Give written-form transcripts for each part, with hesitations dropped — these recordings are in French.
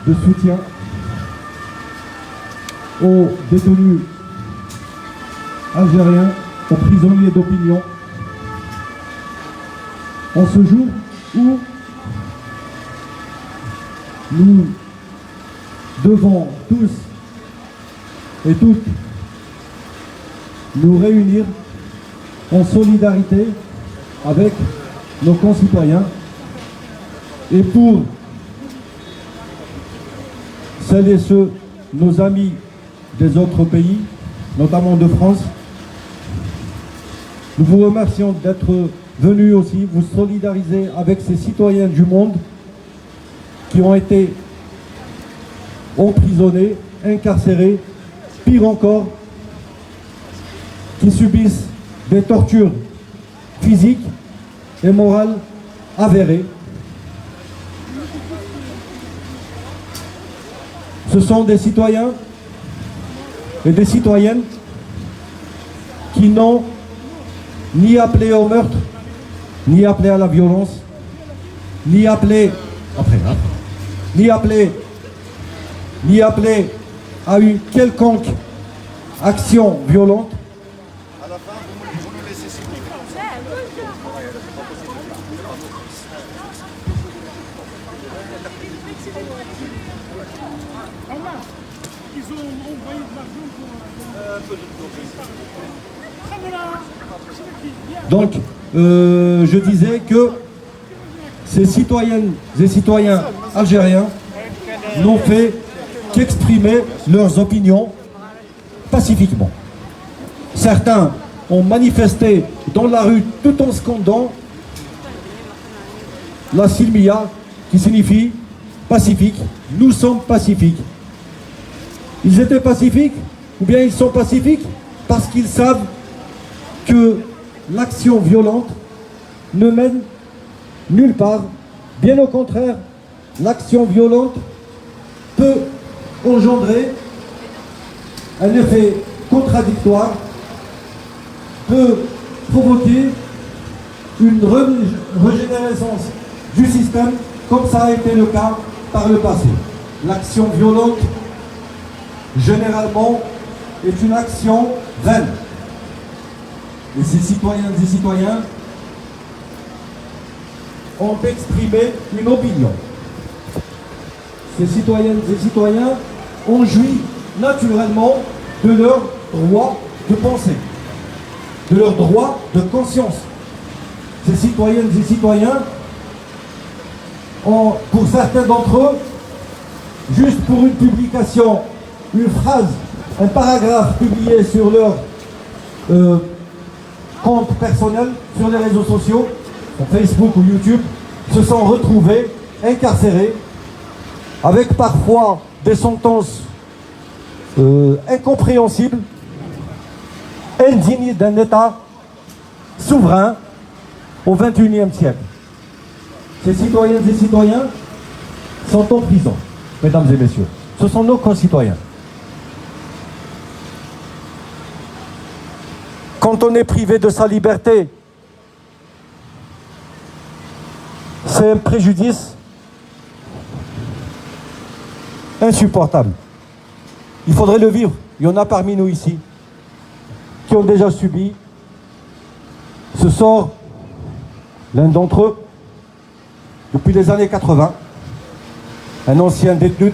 de soutien aux détenus algériens, aux prisonniers d'opinion, en ce jour où nous devons tous et toutes nous réunir en solidarité avec nos concitoyens et pour celles et ceux, nos amis des autres pays, notamment de France, nous vous remercions d'être venus aussi vous solidariser avec ces citoyens du monde qui ont été emprisonnés, incarcérés, pire encore, qui subissent des tortures physiques et morales avérées. Ce sont des citoyens et des citoyennes qui n'ont ni appelé au meurtre, ni appelé à la violence, ni appelé à une quelconque action violente. À la fin, vous nous laissez signer. Ils ont envoyé de l'argent pour... Donc, je disais que ces citoyennes et citoyens algériens n'ont fait qu'exprimer leurs opinions pacifiquement. Certains ont manifesté dans la rue tout en scandant la Silmia, qui signifie pacifique. Nous sommes pacifiques. Ils étaient pacifiques, ou bien ils sont pacifiques parce qu'ils savent que l'action violente ne mène nulle part. Bien au contraire, l'action violente peut engendrer un effet contradictoire, peut provoquer une régénérescence du système, comme ça a été le cas par le passé. L'action violente, généralement, est une action vaine. Et ces citoyennes et citoyens ont exprimé une opinion. Ces citoyennes et citoyens ont joui naturellement de leur droit de penser, de leur droit de conscience. Ces citoyennes et citoyens ont, pour certains d'entre eux, juste pour une publication, une phrase, un paragraphe publié sur leur compte personnel, sur les réseaux sociaux, sur Facebook ou YouTube, se sont retrouvés incarcérés, avec parfois des sentences incompréhensibles, indignes d'un État souverain au XXIe siècle. Ces citoyennes et citoyens sont en prison, mesdames et messieurs. Ce sont nos concitoyens. Quand on est privé de sa liberté, c'est un préjudice insupportable. Il faudrait le vivre. Il y en a parmi nous ici qui ont déjà subi ce sort. L'un d'entre eux, depuis les années 80, un ancien détenu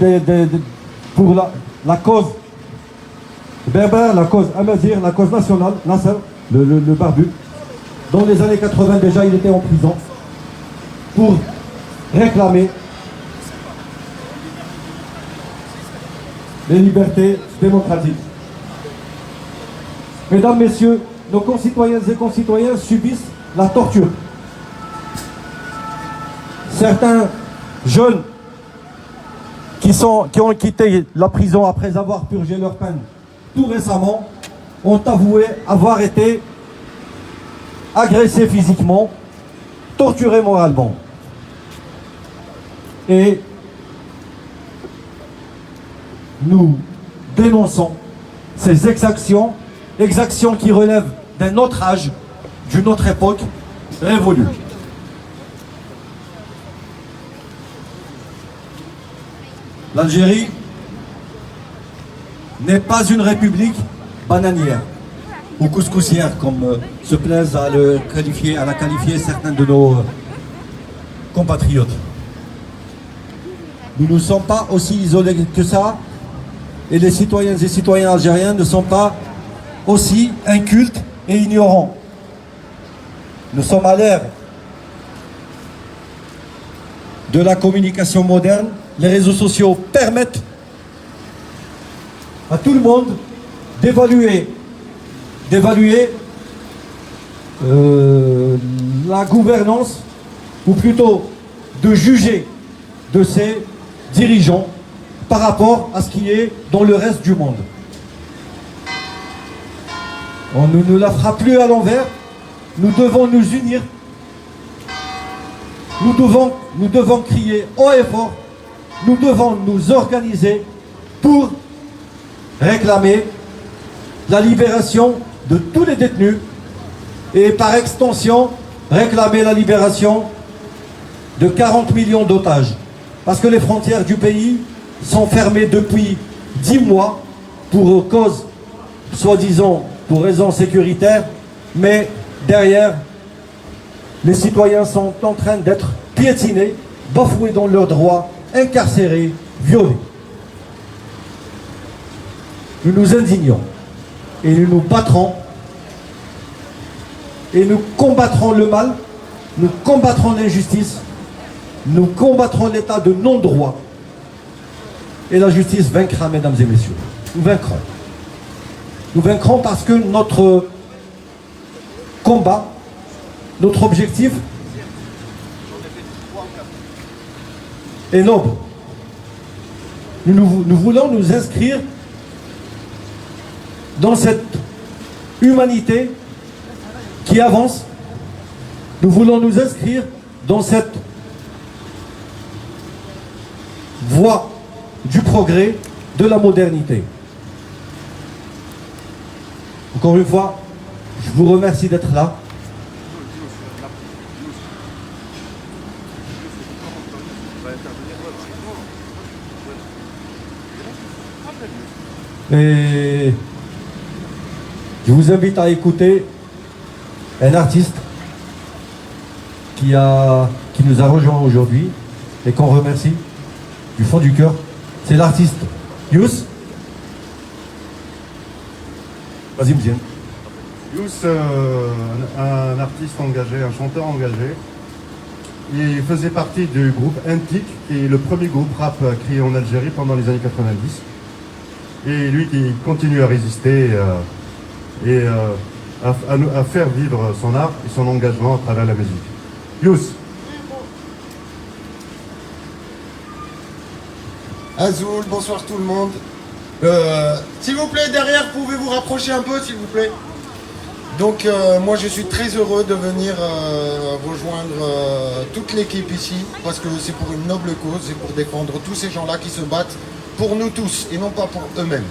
pour la cause berbère, la cause amazigh, la cause nationale, Nasser, le barbu. Dans les années 80 déjà, il était en prison pour réclamer les libertés démocratiques. Mesdames, Messieurs, nos concitoyennes et concitoyens subissent la torture. Certains jeunes qui ont quitté la prison après avoir purgé leur peine tout récemment ont avoué avoir été agressés physiquement, torturés moralement. Et nous dénonçons ces exactions qui relèvent d'un autre âge, d'une autre époque révolue. l'Algérie n'est pas une république bananière ou couscoussière, comme se plaisent à la qualifier certains de nos compatriotes. Nous ne sommes pas aussi isolés que ça, et les citoyennes et citoyens algériens ne sont pas aussi incultes et ignorants. Nous sommes à l'ère de la communication moderne. Les réseaux sociaux permettent à tout le monde d'évaluer la gouvernance, ou plutôt de juger de ses dirigeants par rapport à ce qui est dans le reste du monde. On ne la fera plus à l'envers. Nous devons nous unir. Nous devons crier haut et fort. Nous devons nous organiser pour réclamer la libération de tous les détenus et par extension réclamer la libération de 40 millions d'otages. Parce que les frontières du pays sont fermées depuis 10 mois pour cause, soi-disant, pour raisons sécuritaires, mais derrière, les citoyens sont en train d'être piétinés, bafoués dans leurs droits, incarcérés, violés. Nous nous indignons et nous nous battrons et nous combattrons le mal, nous combattrons l'injustice, nous combattrons l'état de non-droit et la justice vaincra, mesdames et messieurs. Nous vaincrons. Nous vaincrons parce que notre combat, notre objectif est noble. Nous voulons nous inscrire dans cette humanité qui avance. Nous voulons nous inscrire dans cette voie du progrès, de la modernité. Encore une fois, je vous remercie d'être là. Et je vous invite à écouter un artiste qui nous a rejoints aujourd'hui et qu'on remercie du fond du cœur. C'est l'artiste Youss. Vas-y, Mzien. Youss, un artiste engagé, un chanteur engagé. Il faisait partie du groupe Antique, qui est le premier groupe rap créé en Algérie pendant les années 90. Et lui qui continue à résister et à faire vivre son art et son engagement à travers la musique. Youss. Azoul, bonsoir tout le monde. S'il vous plaît, derrière, pouvez-vous rapprocher un peu, s'il vous plaît? Donc, moi, je suis très heureux de venir rejoindre toute l'équipe ici, parce que c'est pour une noble cause, c'est pour défendre tous ces gens-là qui se battent pour nous tous, et non pas pour eux-mêmes.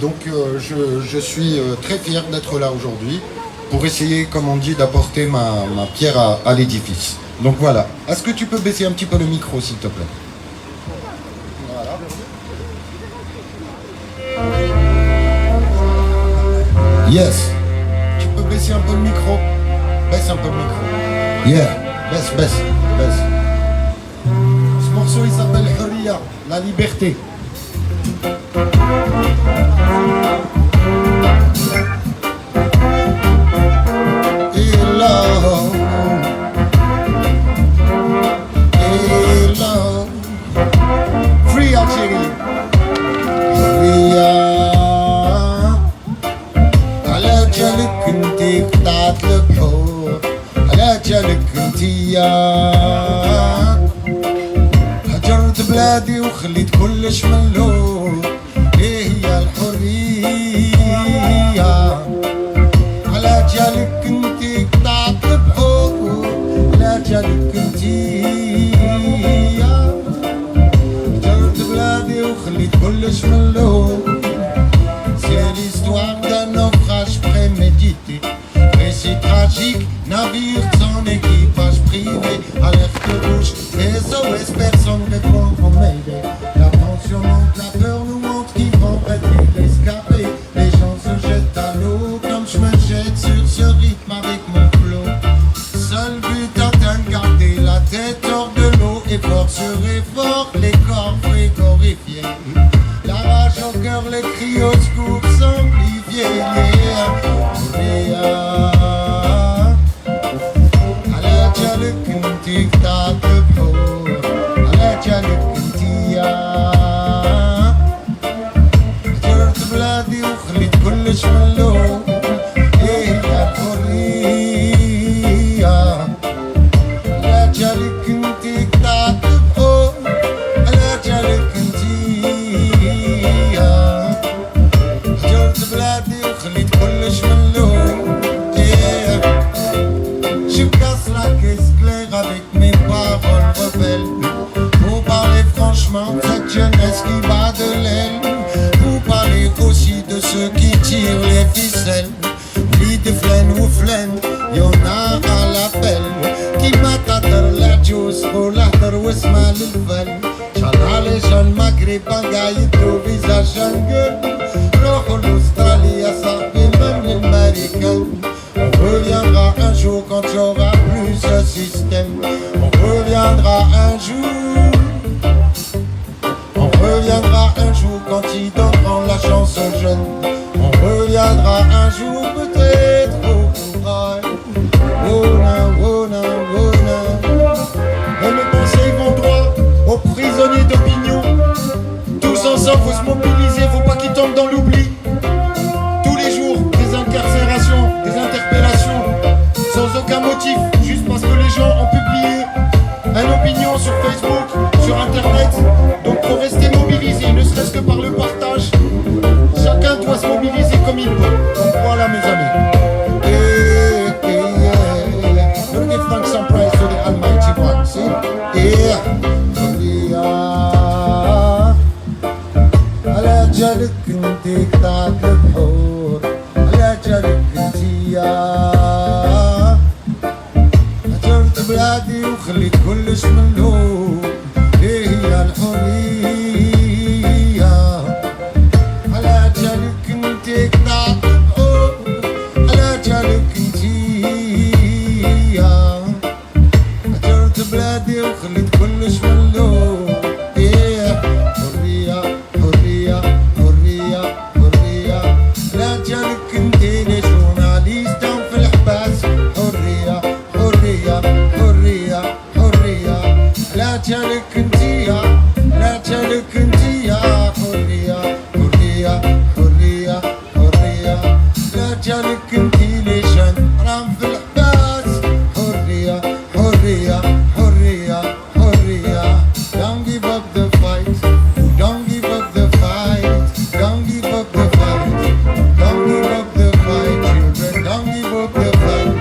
Donc, je suis très fier d'être là aujourd'hui, pour essayer, comme on dit, d'apporter ma pierre à l'édifice. Donc voilà. Est-ce que tu peux baisser un petit peu le micro, s'il te plaît? Yes. Tu peux baisser un peu le micro? Baisse un peu le micro. Yeah. Baisse. Ce morceau, il s'appelle Hurriya, la liberté. Et là, Free Algérie. Hurriya. انتي قطعت البحور على جالك انتيا هجرت بلادي وخليت كلش ملول ايه هي الحرية على جالك انتي قطعت البحور على جالك انتيا هجرت بلادي وخليت كلش ملول C'est l'histoire d'un naufrage prémédité. Récit tragique, navire sans équipage privé. Alerte rouge, SOS, personne répond en Mayday. La tension frigorifié. La rage au cœur, les cris au secours sans Olivier. على جالك انتي قطعت بحور على جالك انتي هجرت بلادي وخليت كلش ملون ايه يا الحرية على جالك انتي قطعت بحور على جالك انتي هجرت بلادي وخليت كلش ملون ايه Je casse la caisse claire avec mes paroles rebelles. Vous parlez franchement de cette jeunesse qui bat de l'aile. Vous parlez aussi de ceux qui tirent les ficelles. Lit de flaine ou flaine, y'en a à l'appel. Qui m'attendent la juice pour l'ahder ou اسمع للفل. Inch'Allah les jeunes maghrébins gaillent au visage jungle. روحوا l'Australie à صاحبي même l'Américain. On reviendra un jour quand il y aura plus ce système. On reviendra un jour. On reviendra un jour quand ils donneront la chance aux jeunes. On reviendra un jour peut-être au courage. Wona, wona, wona. Et mes conseils vont droit aux prisonniers d'opinion. Tous ensemble, faut se mobiliser, faut pas qu'ils tombent dans l'oubli. Tous les jours, des incarcérations, des interpellations, sans aucun motif, juste parce que les gens ont publié une opinion sur Facebook, sur Internet. Donc faut rester mobilisé, ne serait-ce que par le partage. Chacun doit se mobiliser comme il peut. Donc voilà mes amis. Don't give thanks and praise to the Almighty One, see? على جالك انتي قطعت البحور على جالك انتي هجرت بلادي وخليت كلش ملهوب ايه هي الحرية على جالك انتي قطعت البحور على جالك انتي هجرت بلادي وخليت كلش ملهوب ايه حرية حرية حرية حرية لا جالك انتي لي جورناليست في الحباس حرية حرية حرية حرية لا جالك انتي لا جالك انتي حرية حرية حرية حرية لا جالك انتي لي جن رام في الحباس حرية حرية حرية حرية Don't give up the fight. Don't give up the fight. Don't give up the fight. Don't give up the fight, children. Don't give up the fight.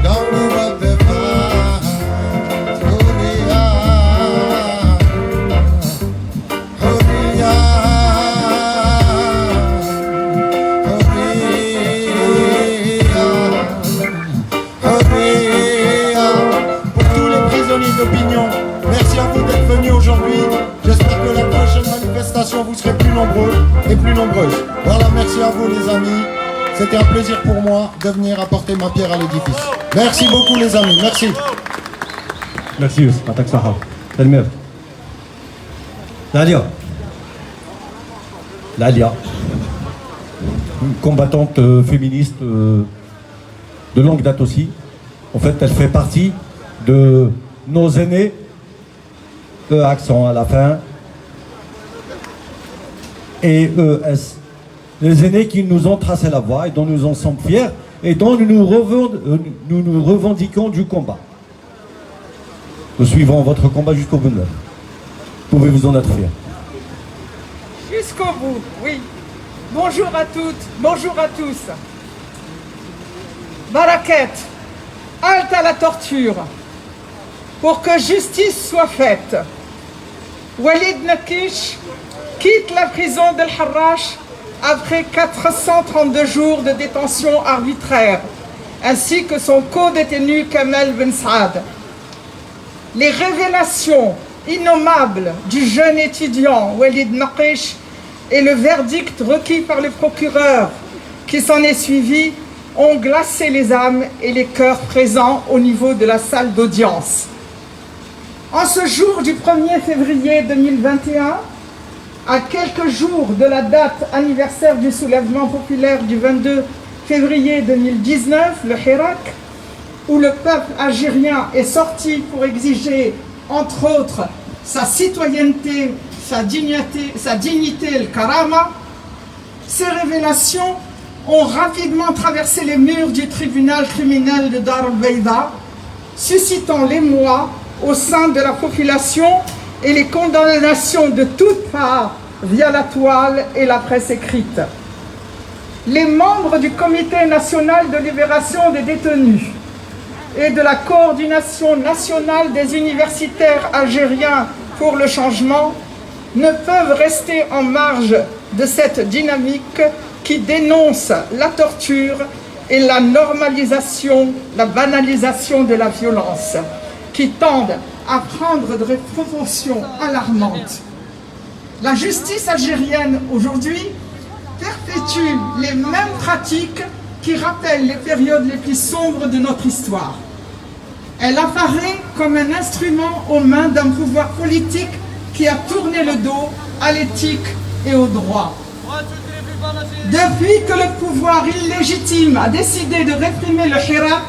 Don't give up the fight. Hurriya, hurriya, hurriya, hurriya. Pour tous les prisonniers d'opinion, merci à vous d'être venus aujourd'hui. J'espère que la prochaine manifestation, vous serez plus nombreux et plus nombreuses. Voilà, merci à vous les amis. C'était un plaisir pour moi de venir apporter ma pierre à l'édifice. Merci beaucoup les amis, merci. Merci Youssef, attaque Sahab. Telmer. Lalia. Lalia. Une combattante féministe de longue date aussi. En fait, elle fait partie de nos aînés, accent à la fin, et ES. Les aînés qui nous ont tracé la voie et dont nous en sommes fiers et dont nous nous revendiquons du combat. Nous suivrons votre combat jusqu'au bout de l'œuvre. Pouvez-vous en être fiers? Jusqu'au bout, oui. Bonjour à toutes, bonjour à tous. Baraket, halte à la torture pour que justice soit faite. Walid Nakish quitte la prison d'El Harrach après 432 jours de détention arbitraire, ainsi que son co-détenu Kamel Ben Saad. Les révélations innommables du jeune étudiant Walid Nakish et le verdict requis par le procureur qui s'en est suivi ont glacé les âmes et les cœurs présents au niveau de la salle d'audience. En ce jour du 1er février 2021, à quelques jours de la date anniversaire du soulèvement populaire du 22 février 2019, le Hirak, où le peuple algérien est sorti pour exiger, entre autres, sa citoyenneté, sa dignité, le karama, ces révélations ont rapidement traversé les murs du tribunal criminel de Dar el-Beïda, suscitant l'émoi au sein de la population et les condamnations de toutes parts via la toile et la presse écrite. Les membres du Comité national de libération des détenus et de la coordination nationale des universitaires algériens pour le changement ne peuvent rester en marge de cette dynamique qui dénonce la torture et la normalisation, la banalisation de la violence, qui tendent à prendre des proportions alarmantes. La justice algérienne aujourd'hui perpétue les mêmes pratiques qui rappellent les périodes les plus sombres de notre histoire. Elle apparaît comme un instrument aux mains d'un pouvoir politique qui a tourné le dos à l'éthique et au droit. Depuis que le pouvoir illégitime a décidé de réprimer le Hirak,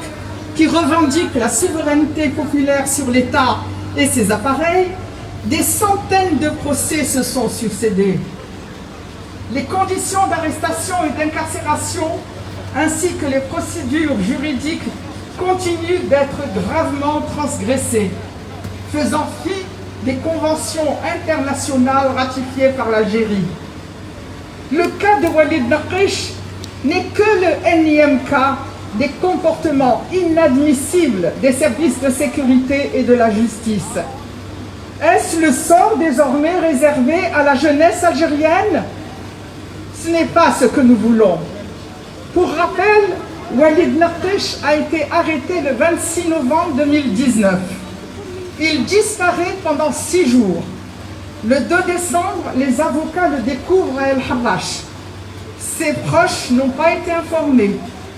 qui revendique la souveraineté populaire sur l'État et ses appareils, des centaines de procès se sont succédés. Les conditions d'arrestation et d'incarcération, ainsi que les procédures juridiques, continuent d'être gravement transgressées, faisant fi des conventions internationales ratifiées par l'Algérie. Le cas de Walid Naqish n'est que le énième cas des comportements inadmissibles des services de sécurité et de la justice. Est-ce le sort désormais réservé à la jeunesse algérienne? Ce n'est pas ce que nous voulons. Pour rappel, Walid Naqish a été arrêté le 26 novembre 2019. Il disparaît pendant 6 jours. Le 2 décembre, les avocats le découvrent à El Harrach. Ses proches n'ont pas été informés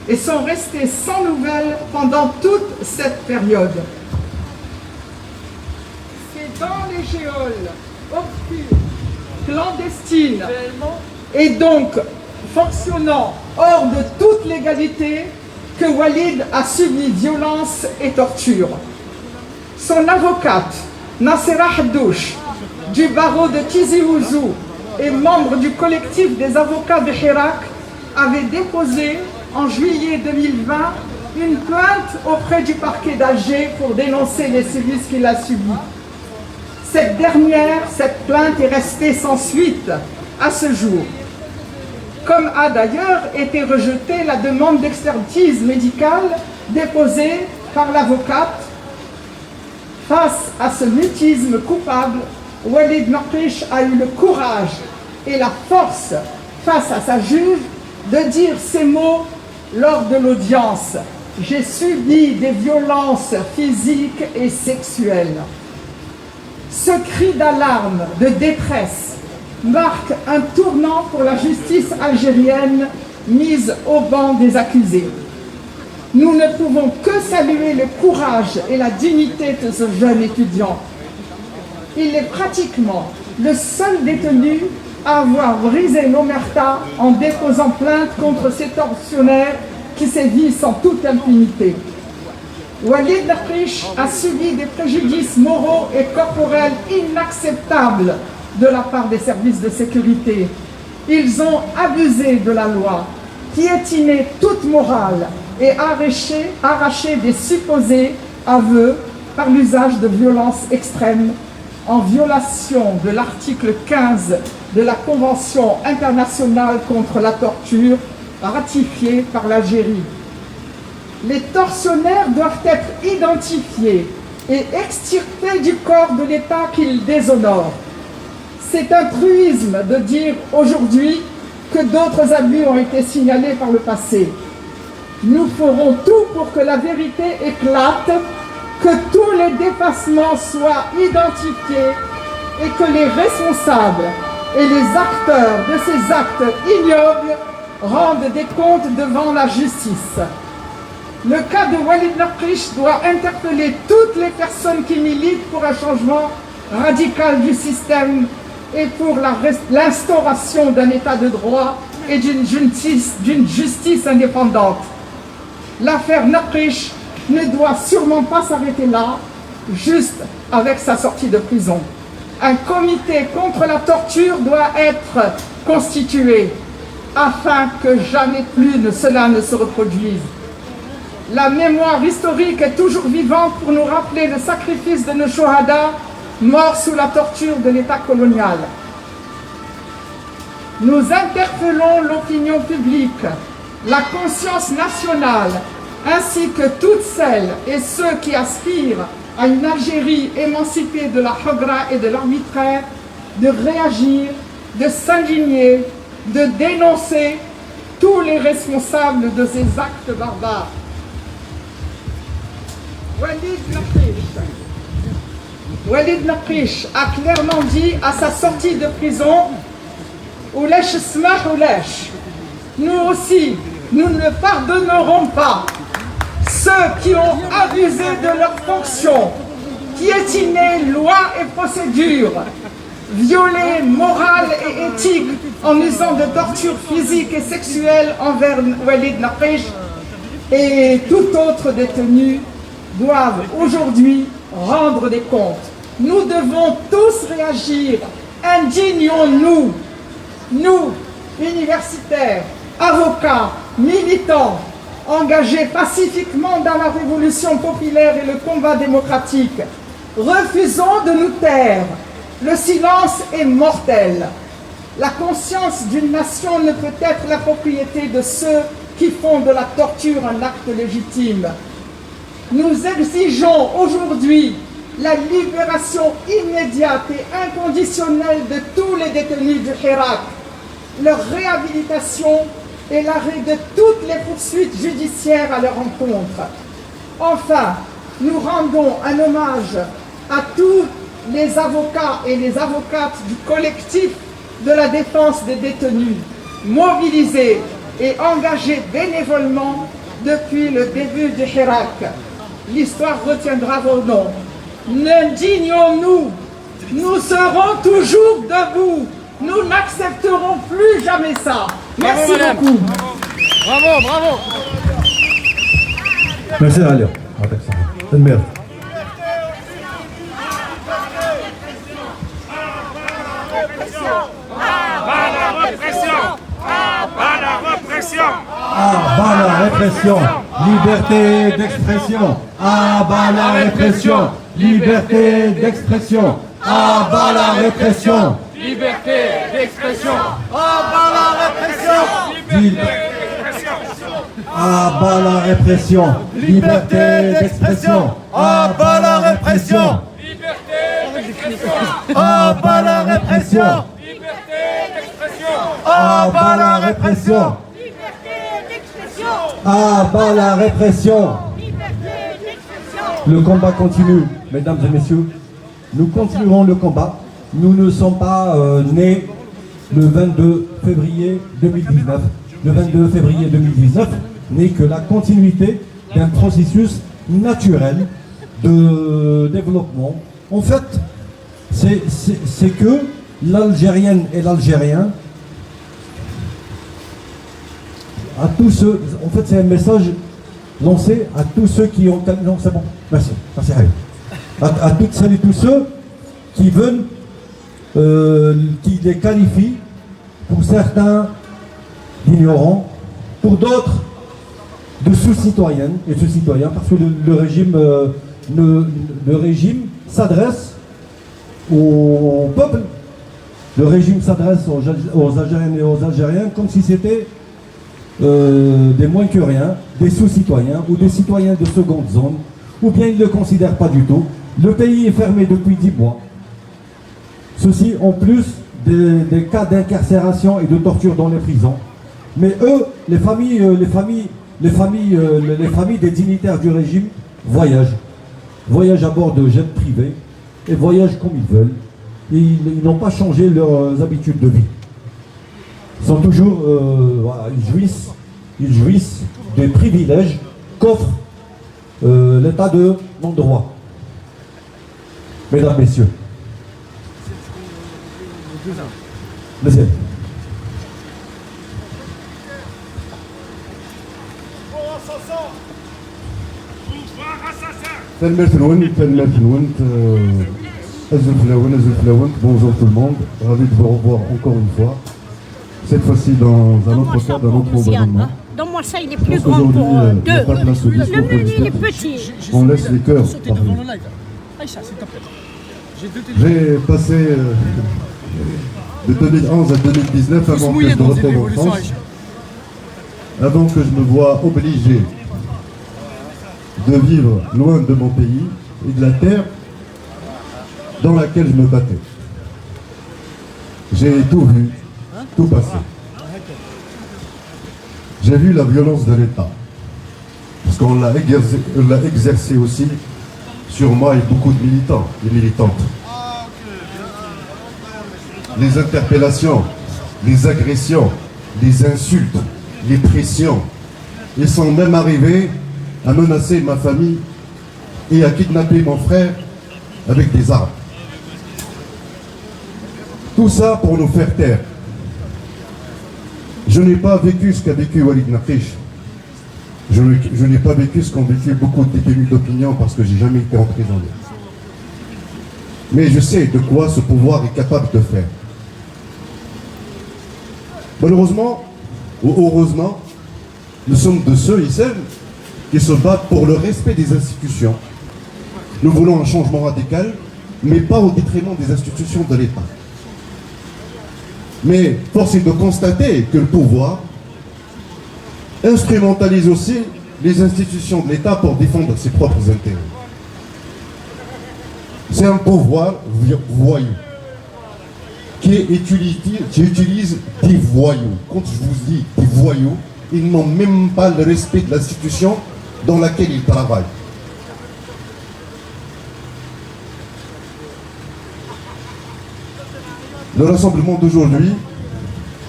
et sont restés sans nouvelles pendant toute cette période. C'est dans les géoles obscures, clandestines et donc fonctionnant hors de toute légalité que Walid a subi violence et torture. Son avocate, Nassera Haddouche, du barreau de Tizi Ouzou et membre du collectif des avocats de Hirak, avait déposé en juillet 2020 une plainte auprès du parquet d'Alger pour dénoncer les sévices qu'il a subis. Cette plainte est restée sans suite à ce jour. Comme a d'ailleurs été rejetée la demande d'expertise médicale déposée par l'avocate. Face à ce mutisme coupable, Walid Naqish a eu le courage et la force, face à sa juge, de dire ces mots lors de l'audience. « J'ai subi des violences physiques et sexuelles. » Ce cri d'alarme, de détresse, marque un tournant pour la justice algérienne mise au banc des accusés. Nous ne pouvons que saluer le courage et la dignité de ce jeune étudiant. Il est pratiquement le seul détenu à avoir brisé l'omerta en déposant plainte contre ces tortionnaires qui sévissent en toute impunité. Walid Naqish a subi des préjudices moraux et corporels inacceptables de la part des services de sécurité. Ils ont abusé de la loi, piétiné toute morale et arraché des supposés aveux par l'usage de violences extrêmes en violation de l'article 15 de la Convention internationale contre la torture ratifiée par l'Algérie. Les tortionnaires doivent être identifiés et extirpés du corps de l'État qu'ils déshonorent. C'est un truisme de dire aujourd'hui que d'autres abus ont été signalés par le passé. Nous ferons tout pour que la vérité éclate, que tous les dépassements soient identifiés et que les responsables et les acteurs de ces actes ignobles rendent des comptes devant la justice. Le cas de Walid Naqish doit interpeller toutes les personnes qui militent pour un changement radical du système et pour l'instauration d'un état de droit et d'une justice indépendante. L'affaire Naqish ne doit sûrement pas s'arrêter là, juste avec sa sortie de prison. Un comité contre la torture doit être constitué afin que jamais plus cela ne se reproduise. La mémoire historique est toujours vivante pour nous rappeler le sacrifice de nos Shohada morts sous la torture de l'État colonial. Nous interpellons l'opinion publique, la conscience nationale, ainsi que toutes celles et ceux qui aspirent à une Algérie émancipée de la hagra et de l'arbitraire, de réagir, de s'indigner, de dénoncer tous les responsables de ces actes barbares. Walid Naqish a clairement dit à sa sortie de prison « Oulesh smah oulesh ». Nous aussi, nous ne pardonnerons pas ceux qui ont abusé de leurs fonctions, piétiné lois et procédures, violé morale et éthique en usant de tortures physiques et sexuelles envers Walid Naqish et tout autre détenu doivent aujourd'hui rendre des comptes. Nous devons tous réagir. Indignons-nous, nous, universitaires, avocats, militants, engagés pacifiquement dans la révolution populaire et le combat démocratique. Refusons de nous taire. Le silence est mortel. La conscience d'une nation ne peut être la propriété de ceux qui font de la torture un acte légitime. Nous exigeons aujourd'hui la libération immédiate et inconditionnelle de tous les détenus du Hirak, leur réhabilitation et l'arrêt de toutes les poursuites judiciaires à leur encontre. Enfin, nous rendons un hommage à tous les avocats et les avocates du collectif de la défense des détenus, mobilisés et engagés bénévolement depuis le début du Hirak. L'histoire retiendra vos noms. Indignons-nous, nous serons toujours debout. Nous n'accepterons plus jamais ça. Merci beaucoup. Bravo, bravo. Merci Alia. Merde. Ah bas la répression, liberté d'expression. Ah bas la répression, liberté d'expression. Ah bas la répression, Liberté d'expression. ah bas la répression, liberté d'expression. Ah bas la répression, ah bas la répression, ah bas la répression. Ah bas la répression. Le combat continue, mesdames et messieurs. Nous continuerons le combat. Nous ne sommes pas nés le 22 février 2019. Le 22 février 2019 n'est que la continuité d'un processus naturel de développement. En fait, c'est que l'Algérienne et l'Algérien, à tous ceux, en fait c'est un message lancé à tous ceux qui ont... Non, c'est bon, merci, merci Harry. À toutes celles et tous ceux qui veulent, qui les qualifient, pour certains d'ignorants, pour d'autres de sous-citoyennes et sous-citoyens, parce que le régime s'adresse au peuple, le régime s'adresse aux Algériennes et aux Algériens comme si c'était des moins que rien, des sous-citoyens ou des citoyens de seconde zone, ou bien ils ne le considèrent pas du tout. Le pays est fermé depuis 10 mois. Ceci en plus des cas d'incarcération et de torture dans les prisons. Mais eux, les familles des dignitaires du régime voyagent à bord de jets privés et voyagent comme ils veulent. Et ils n'ont pas changé leurs habitudes de vie. Ils sont toujours, voilà, ils jouissent des privilèges qu'offre l'état de non-droit. Mesdames, Messieurs. Deuxième. Bonjour tout le monde, ravi de vous revoir encore une fois. Cette fois-ci dans un autre cadre, dans un autre environnement. Donne-moi ça, il est plus grand pour deux. Le menu, il est petit. On laisse les cœurs parler. J'ai passé de 2011 à 2019 avant que je me retrouve en France, avant que je me voie obligé de vivre loin de mon pays et de la terre dans laquelle je me battais. J'ai tout vu, tout passé. J'ai vu la violence de l'État, parce qu'on l'a exercé aussi sur moi et beaucoup de militants et militantes. Les interpellations, les agressions, les insultes, les pressions. Ils sont même arrivés à menacer ma famille et à kidnapper mon frère avec des armes. Tout ça pour nous faire taire. Je n'ai pas vécu ce qu'a vécu Walid Nakish. Je n'ai pas vécu ce qu'ont vécu beaucoup de détenus d'opinion parce que j'ai jamais été emprisonné. Mais je sais de quoi ce pouvoir est capable de faire. Malheureusement, ou heureusement, nous sommes de ceux et celles qui se battent pour le respect des institutions. Nous voulons un changement radical, mais pas au détriment des institutions de l'État. Mais force est de constater que le pouvoir instrumentalise aussi les institutions de l'État pour défendre ses propres intérêts. C'est un pouvoir voyou qui utilise des voyous. Quand je vous dis des voyous, ils n'ont même pas le respect de l'institution dans laquelle ils travaillent. Le rassemblement d'aujourd'hui,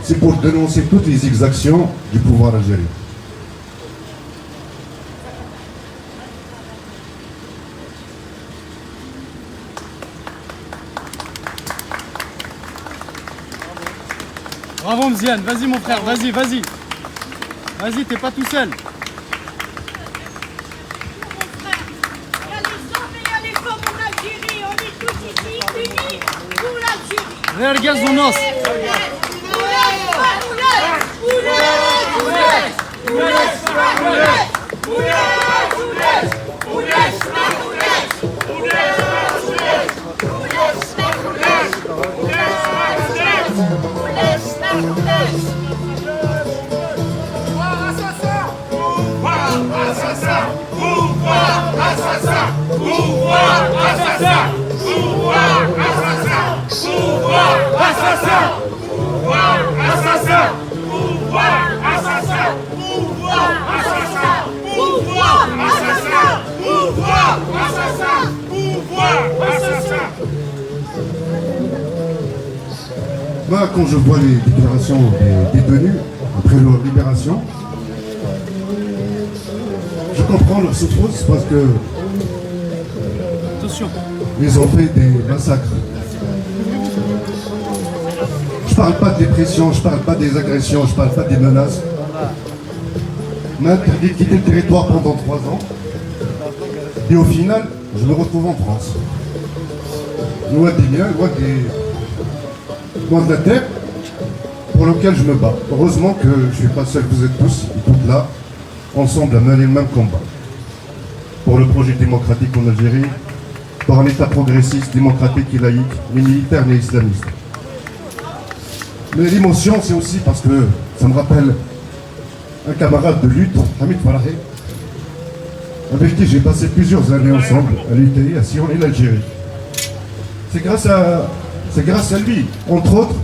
c'est pour dénoncer toutes les exactions du pouvoir algérien. Bravo Mziane, vas-y mon frère, vas-y. Vas-y, t'es pas tout seul. Il y a les hommes et il y a les femmes en Algérie. On est tous ici unis pour l'Algérie. Regarde son os. Moi, quand je vois les déclarations des détenus après leur libération, je comprends leur souffrance parce que Attention. ils ont fait des massacres. Je parle pas de dépression, je parle pas des agressions, je parle pas des menaces. On m'a interdit de quitter le territoire pendant 3 ans. Et au final, je me retrouve en France. Loin des liens, loin de la terre pour laquelle je me bats. Heureusement que je ne suis pas seul, vous êtes tous et toutes là, ensemble à mener le même combat. Pour le projet démocratique en Algérie, pour un État progressiste, démocratique et laïque, ni militaire ni islamiste. Mais l'émotion, c'est aussi parce que ça me rappelle un camarade de lutte, Hamid Farahé, avec qui j'ai passé plusieurs années ensemble à lutter, à sillonner l'Algérie. C'est grâce à lui, entre autres,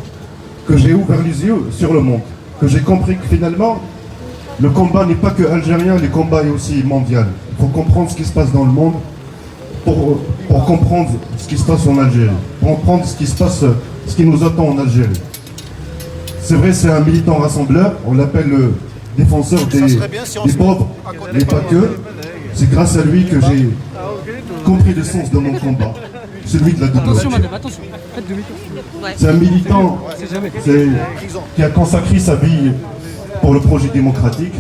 que j'ai ouvert les yeux sur le monde, que j'ai compris que finalement, le combat n'est pas que algérien, le combat est aussi mondial. Il faut comprendre ce qui se passe dans le monde pour comprendre ce qui se passe en Algérie, pour comprendre ce qui nous attend en Algérie. C'est vrai, c'est un militant rassembleur, on l'appelle défenseur des pauvres, mais pas que. C'est grâce à lui que j'ai compris le sens de mon combat, celui de la double Attention, lecture. madame, attention. Faites demi-tour. C'est un militant qui a consacré sa vie pour le projet démocratique,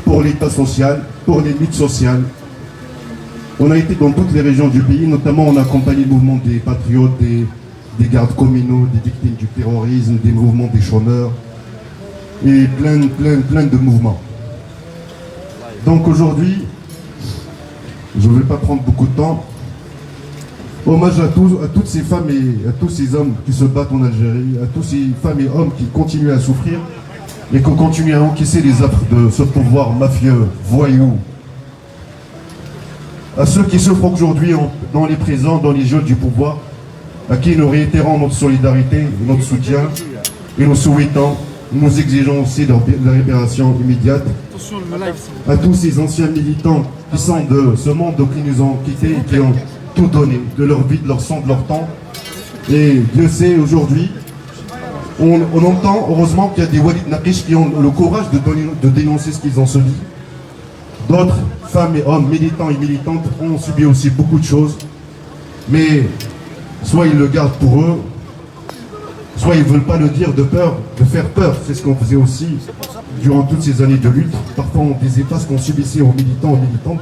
pour l'État social, pour les luttes sociales. On a été dans toutes les régions du pays, notamment on a accompagné le mouvement des patriotes, des gardes communaux, des victimes du terrorisme, des mouvements des chômeurs, et plein de mouvements. Donc aujourd'hui, je ne vais pas prendre beaucoup de temps. Hommage à toutes ces femmes et à tous ces hommes qui se battent en Algérie, à tous ces femmes et hommes qui continuent à souffrir et qui continuent à encaisser les affres de ce pouvoir mafieux, voyou. À ceux qui souffrent aujourd'hui dans les prisons, dans les jeux du pouvoir, à qui nous réitérons notre solidarité, notre soutien et nous souhaitons, nous exigeons aussi leur libération immédiate. Attention, le live, c'est À tous ces anciens militants qui sont de ce monde qui nous ont quittés et qui ont tout donné, de leur vie, de leur sang, de leur temps. Et Dieu sait, aujourd'hui, on entend heureusement qu'il y a des Walid Nakish qui ont le courage de dénoncer ce qu'ils ont subi. D'autres femmes et hommes, militants et militantes, ont subi aussi beaucoup de choses. Mais soit ils le gardent pour eux, soit ils ne veulent pas le dire de peur, de faire peur. C'est ce qu'on faisait aussi durant toutes ces années de lutte. Parfois on disait pas ce qu'on subissait aux militants, aux militantes,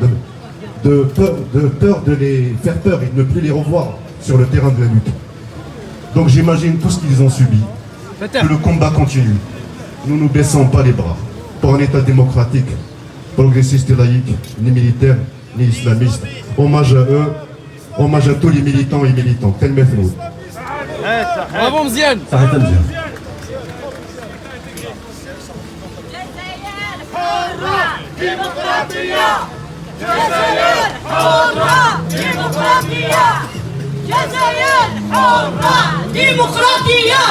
de peur de les faire peur et de ne plus les revoir sur le terrain de la lutte. Donc j'imagine tout ce qu'ils ont subi. Que le combat continue. Nous ne baissons pas les bras pour un État démocratique, progressiste et laïque, ni militaire, ni islamiste. Hommage à eux, hommage à tous les militants et militantes. Quel meflou. Bravo, Mziane. arrête à me dire. جزائر حرة ديمقراطية جزائر حرة ديمقراطية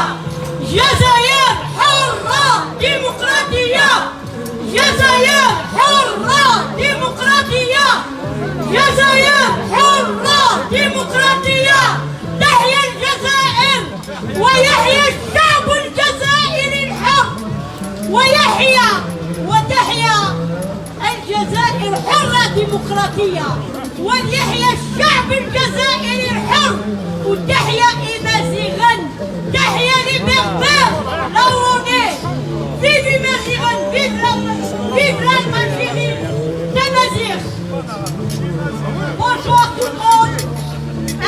جزائر حرة ديمقراطية جزائر حرة ديمقراطية جزائر حرة ديمقراطية تحيا الجزائر ويحيا الشعب الجزائري الحر وتحيا الجزائر حرة ديمقراطية وليحيا الشعب الجزائري الحر وتحيا إمازيغان تحيا ليبرتير là où on est vive Imazighan vive l'Algérie d'Amazigh. Bonjour tout le monde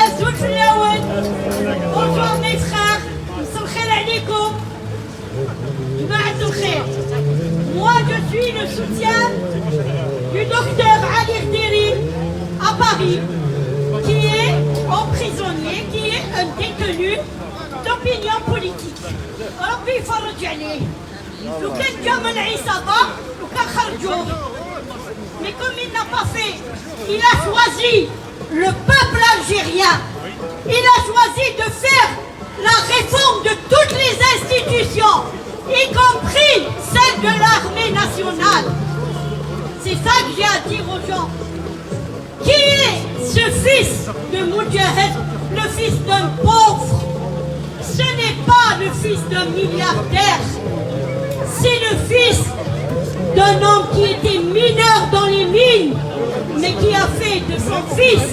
Azoul Filaouen. Bonjour mes frères مساء الخير عليكم جماعة الخير. Moi, je suis le soutien du docteur Ali Rdiri à Paris, qui est emprisonné, qui est un détenu d'opinion politique. ربي يفرج عليه. لو كان جا من عصابة لو كان خرجوه. Mais comme il n'a pas fait, il a choisi le peuple algérien. Il a choisi de faire la réforme de toutes les institutions, y compris celle de l'armée nationale. C'est ça que j'ai à dire aux gens. Qui est ce fils de Moudjahed, le fils d'un pauvre? Ce n'est pas le fils d'un milliardaire. C'est le fils d'un homme qui était mineur dans les mines, mais qui a fait de son fils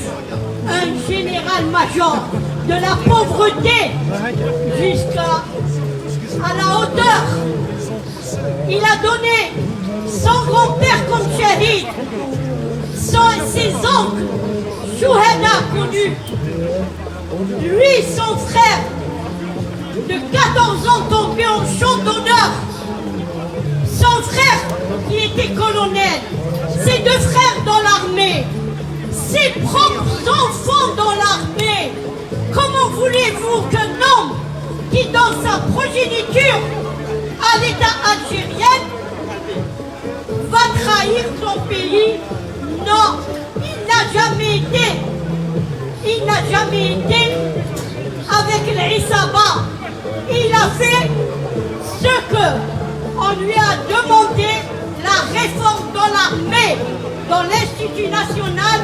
un général-major, de la pauvreté jusqu'à la hauteur. Il a donné son grand-père comme shahid, ses oncles, Chouhada connus, lui, son frère, de 14 ans tombé en champ d'honneur, son frère qui était colonel, ses deux frères dans l'armée, ses propres enfants dans l'armée. Comment voulez-vous qu'un homme qui dans sa progéniture à l'État algérien va trahir son pays? Non, il n'a jamais été. Il n'a jamais été avec l'Issaba. Il a fait ce que on lui a demandé, la réforme dans l'armée, dans l'Institut national,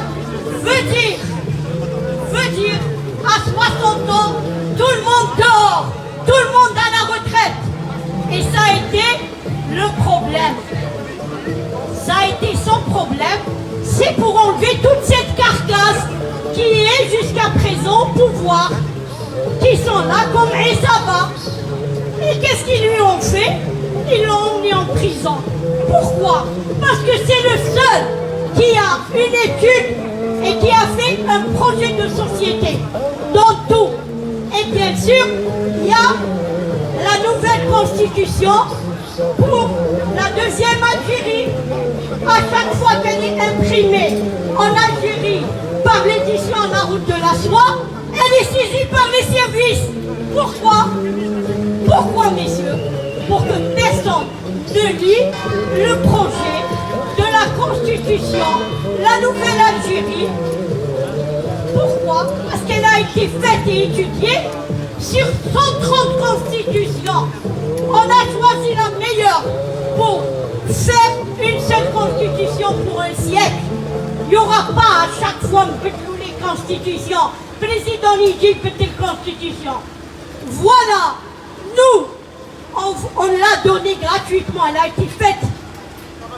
veut dire à 60 ans, tout le monde dehors, tout le monde à la retraite. Et ça a été c'est pour enlever toute cette carcasse qui est jusqu'à présent au pouvoir, qui sont là comme Issaba. Et qu'est-ce qu'ils lui ont fait? Ils l'ont emmené en prison. Pourquoi? Parce que c'est le seul qui a une étude et qui a fait un projet de société dans tout. Et bien sûr, il y a la nouvelle constitution pour la deuxième Algérie. À chaque fois qu'elle est imprimée en Algérie par l'édition La Route de la Soie, elle est saisie par les services. Pourquoi? Pourquoi, messieurs? Pour que personne ne lit le projet de la Constitution, la nouvelle Algérie. Pourquoi? Parce qu'elle a été faite et étudiée sur 130 constitutions. On a choisi la meilleure pour faire une seule constitution pour un siècle. Il n'y aura pas à chaque fois les constitutions. Président Niji petite constitution. Voilà, nous, on l'a donnée gratuitement. Elle a été faite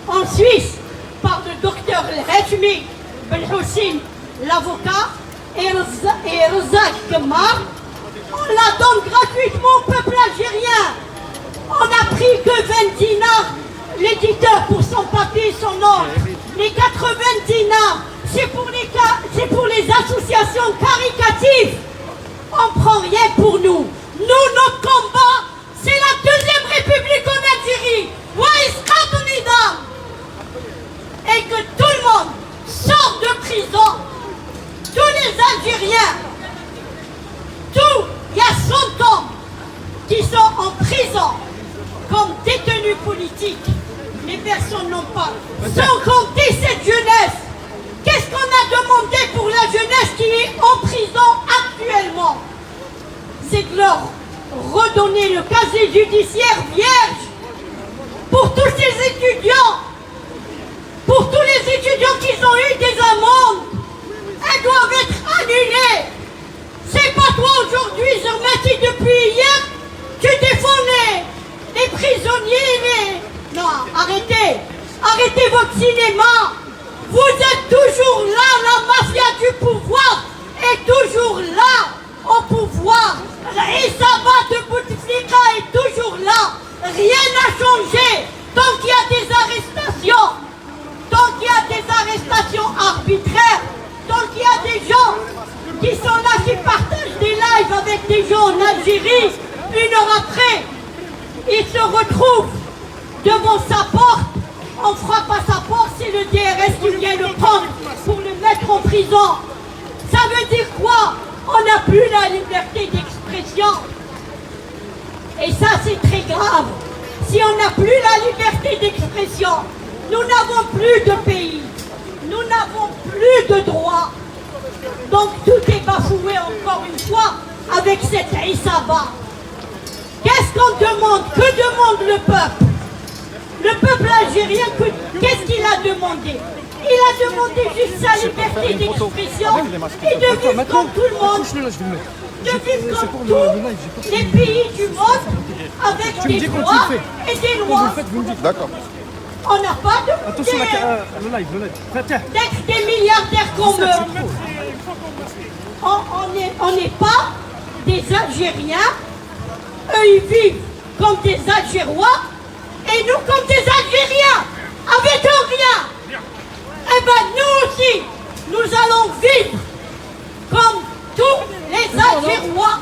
en Suisse par le docteur Rachmi Ben Hossein, l'avocat, et Razak Kemar. On la donne gratuitement au peuple algérien. On n'a pris que 20 dinars, l'éditeur, pour son papier et son ordre. Les 80 dinars, c'est pour les associations caritatives. On ne prend rien pour nous. Nous, notre combat, c'est la deuxième république en Algérie. Et que tout le monde sorte de prison. Tous les Algériens. Il y a 100 hommes qui sont en prison comme détenus politiques. Les personnes n'ont pas. Sans compter cette jeunesse. Qu'est-ce qu'on a demandé pour la jeunesse qui est en prison actuellement? C'est de leur redonner le casier judiciaire vierge pour tous ces étudiants. Pour tous les étudiants qui ont eu des amendes. Elles doivent être annulées. C'est pas toi aujourd'hui, Zermati, depuis hier, tu défends les prisonniers, Non, arrêtez. Arrêtez votre cinéma. Vous êtes toujours là, la mafia du pouvoir est toujours là, au pouvoir. Issaba de Bouteflika est toujours là. Rien n'a changé. Tant qu'il y a des arrestations, tant qu'il y a des arrestations arbitraires, tant qu'il y a des gens qui sont là, qui partagent des lives avec des gens en Algérie, une heure après, ils se retrouvent devant sa porte, on frappe à sa porte, c'est le DRS qui vient le prendre pour le mettre en prison. Ça veut dire quoi? On n'a plus la liberté d'expression. Et ça, c'est très grave. Si on n'a plus la liberté d'expression, nous n'avons plus de pays, nous n'avons plus de droits. Donc tout est bafoué encore une fois avec cette Issaba. Qu'est-ce qu'on demande? Que demande le peuple? Le peuple algérien, qu'est-ce qu'il a demandé? Il a demandé juste sa liberté d'expression et de vivre comme tout le monde. De vivre comme tous les pays du monde avec des droits et des lois. D'accord. On n'a pas de Attention, le live. d'être des milliardaires comme eux. On n'est pas des Algériens. Eux, ils vivent comme des Algérois et nous comme des Algériens, avec rien. Eh bien, nous aussi, nous allons vivre comme tous les Algérois.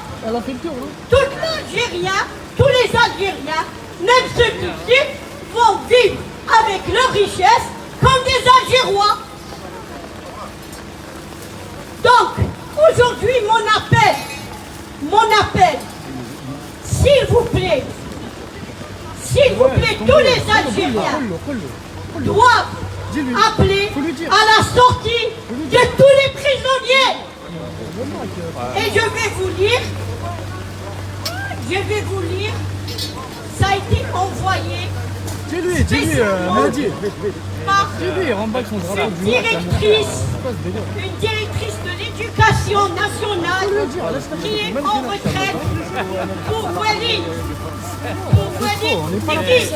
Tous l'Algérien, tous les Algériens, même ceux qui suivent, vont vivre avec leur richesse comme des Algérois. Donc, aujourd'hui, mon appel, s'il vous plaît, tous les Algériens doivent appeler à la sortie de tous les prisonniers. Et je vais vous lire, ça a été envoyé par une directrice de l'éducation l'éducation nationale qui est en retraite pour Walid. Pour Walid Nekich.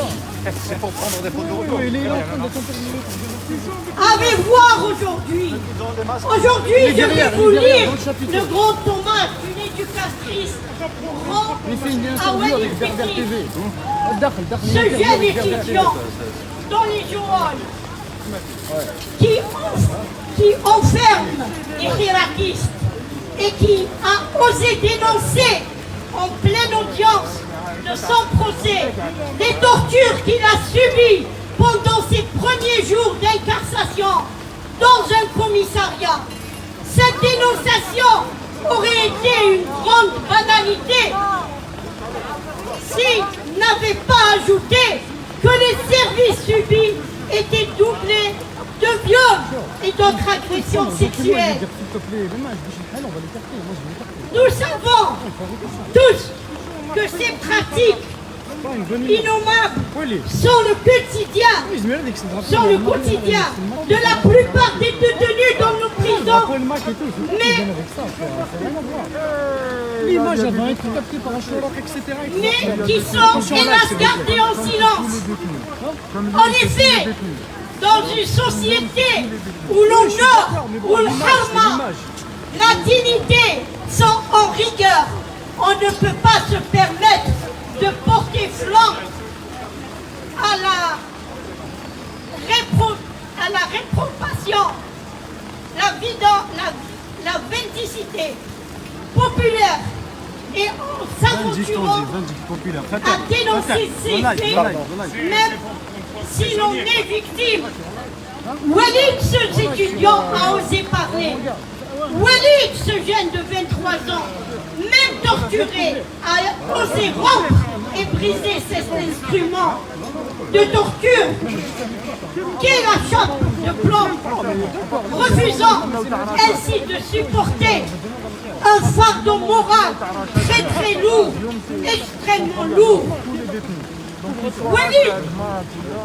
Allez voir aujourd'hui. Aujourd'hui, je vais vous lire le grand hommage d'une éducatrice rend à Walid Nekich. Ce jeune étudiant dans les geôles qui enferme les hiérarchistes et qui a osé dénoncer en pleine audience de son procès les tortures qu'il a subies pendant ses premiers jours d'incarcération dans un commissariat. Cette dénonciation aurait été une grande banalité s'il n'avait pas ajouté que les services subis étaient doublés de viols et d'autres agressions sexuelles. Nous savons tous que ces pratiques innommables sont le quotidien de la plupart des détenus dans nos prisons, mais qui sont hélas gardés en silence. En effet, dans une société où l'honneur, où le harma, la dignité sont en rigueur, on ne peut pas se permettre de porter flanc à la réprobation, la vendicité populaire et en s'aventurant à dénoncer ces faits, même si l'on est victime. Walid, ce étudiant, a osé parler. Walid, ce jeune de 23 ans, même torturé, a osé rompre et briser cet instrument de torture qu'est la chape de plomb, refusant ainsi de supporter un fardeau moral très très lourd, extrêmement lourd.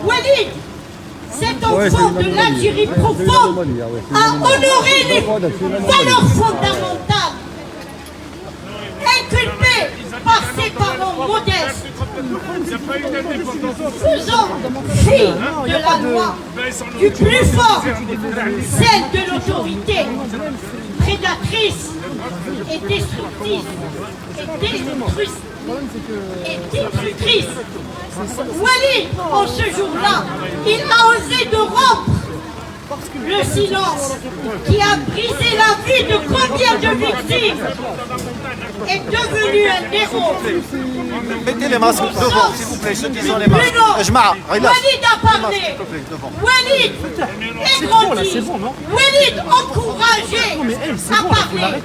Walid, cet enfant de l'Algérie profonde a honoré les valeurs fondamentales, inculpé par ses parents modestes, faisant fi de la loi du plus fort, celle de l'autorité, prédatrice et destructrice, et destructrice. Walid, en ce jour-là, il a osé de rompre le silence qui a brisé la vie de combien de victimes, est devenu un héros. Mettez les masques devant, s'il vous plaît, ceux qui ont les masques. Walid a parlé. Walid est grandi. Walid encouragé à parler.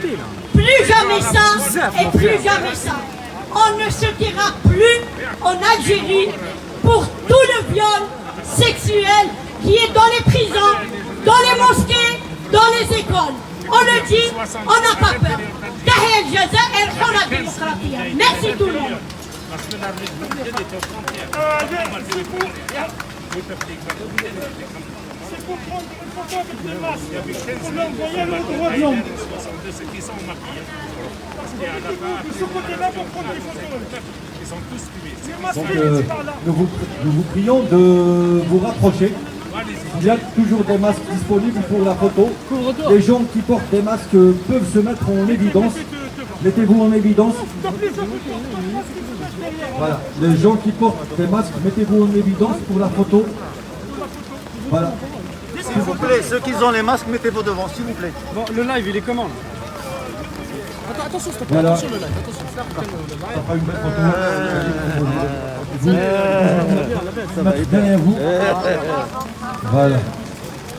Plus jamais ça et plus jamais ça. On ne se dira plus en Algérie pour tout le viol sexuel qui est dans les prisons, dans les mosquées, dans les écoles. On le dit, on n'a pas peur. Tahia el-Jazair, on la démocratie. Merci tout le monde. C'est pour prendre une photo avec des masques. On envoyait le droit de l'homme. De ce côté-là pour prendre des photos. Ils sont tous fumés. Donc nous vous prions de vous rapprocher. Il y a toujours des masques disponibles pour la photo. Les gens qui portent des masques peuvent se mettre en évidence. Mettez-vous en évidence. Voilà, les gens qui portent des masques, mettez-vous en évidence pour la photo. Voilà. S'il vous plaît, ceux qui ont les masques, mettez-vous devant, s'il vous plaît. Bon, le live, il est comment là? Attention, s'il te plaît, Voilà. attention le live, attention. Ça fera une belle photo. Vous mettez derrière vous. Voilà.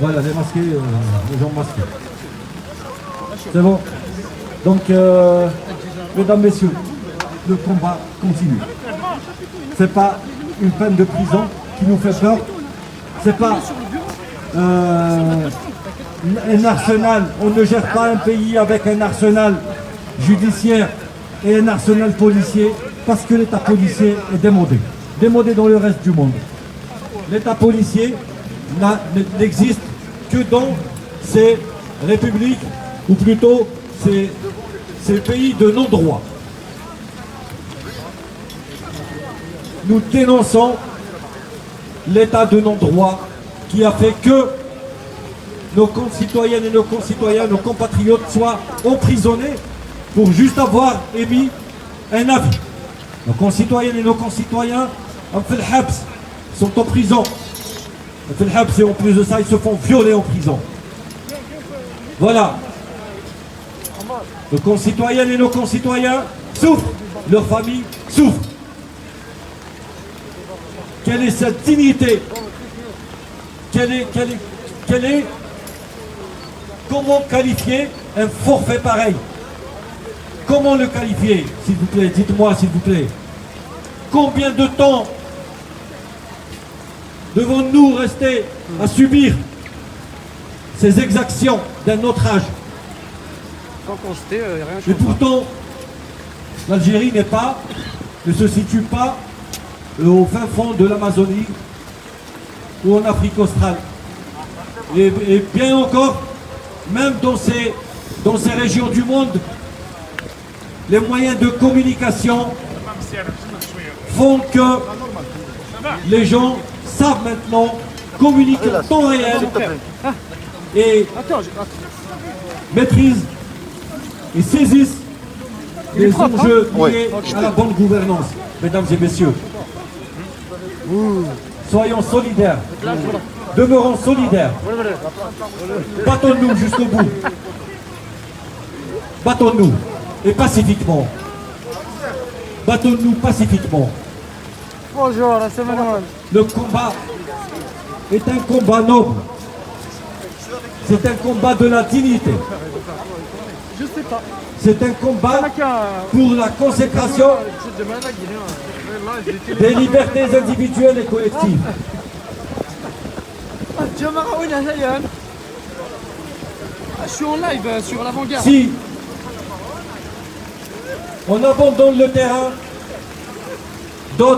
Voilà, les masqués, les gens masqués. C'est bon. Donc, mesdames, messieurs, le combat continue. C'est pas une peine de prison qui nous fait peur. C'est pas un arsenal. On ne gère pas un pays avec un arsenal judiciaire et un arsenal policier parce que l'État policier est démodé. Démodé dans le reste du monde. L'État policier n'existe que dans ces républiques, ou plutôt ces pays de non-droit. Nous dénonçons l'état de non-droit qui a fait que nos concitoyennes et nos concitoyens, nos compatriotes soient emprisonnés pour juste avoir émis un avis. Nos concitoyennes et nos concitoyens sont en prison. Et en plus de ça, ils se font violer en prison. Voilà. Nos concitoyennes et nos concitoyens souffrent, leurs familles souffrent. Quelle est cette dignité? Comment qualifier un forfait pareil? Comment le qualifier, s'il vous plaît? Dites-moi, s'il vous plaît. Combien de temps devons-nous rester à subir ces exactions d'un autre âge? Et pourtant, l'Algérie ne se situe pas au fin fond de l'Amazonie ou en Afrique australe. Et bien encore, même dans ces régions du monde, les moyens de communication font que les gens savent maintenant communiquer en temps réel et maîtrisent et saisissent les enjeux liés à la bonne gouvernance. Mesdames et messieurs, soyons solidaires, demeurons solidaires, battons-nous jusqu'au bout, battons-nous et pacifiquement, battons-nous pacifiquement. Bonjour, c'est Manuel. Le combat est un combat noble, c'est un combat de la dignité. Je sais pas. C'est un combat pour la consécration des libertés individuelles et collectives. Je suis en live sur l'avant-garde. Si on abandonne le terrain, d'autres